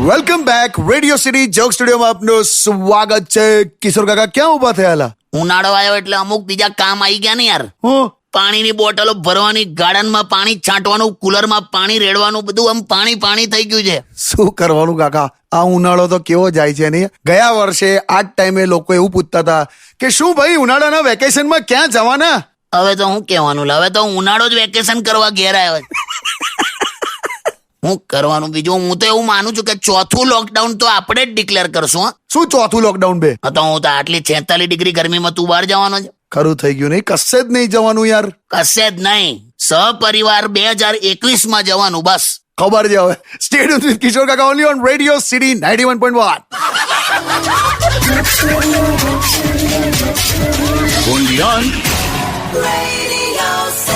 Welcome back. Radio city joke સ્ટુડિયોમાં આપનું સ્વાગત છે. કિશોર કાકા ક્યાં ઉભા થયેલા? ઉનાળો આવ્યો એટલે અમુક બીજા કામ આવી ગયા ને યાર. હું પાણીની બોટલો ભરવાની, ગાર્ડનમાં પાણી છાંટવાનું, કુલરમાં પાણી રેડવાનું, બધું આમ પાણી પાણી થઈ ગયું છે. શું કરવાનું કાકા, આ ઉનાળો તો કેવો જાય છે નહીં? ગયા વર્ષે આ જ ટાઈમે લોકો એવું પૂછતા હતા કે શું ભાઈ ઉનાળાના વેકેશનમાં ક્યાં જવાના? હવે તો હું કહેવાનું, હવે તો ઉનાળો જ વેકેશન કરવા ઘેર આવ્યો છે. હું કરવાનું બીજું? હું તો એવું માનું છું કે ચોથું લોકડાઉન તો આપણે જ ડિક્લેર કરશું. શું ચોથું લોકડાઉન બે? તો હું તો આટલી 46 ડિગ્રી ગરમીમાં તું બહાર જવાનો છે? ખરું થઈ ગયું નહીં? કશે જ નહીં જવાનું યાર. કશે જ નહીં, સહપરિવાર 2021માં જવાનું બસ. ખબર છે હવે. સ્ટે ટ્યુન્ડ વિથ કિશોર કાકા only on radio city 91.1. Only on Radio City.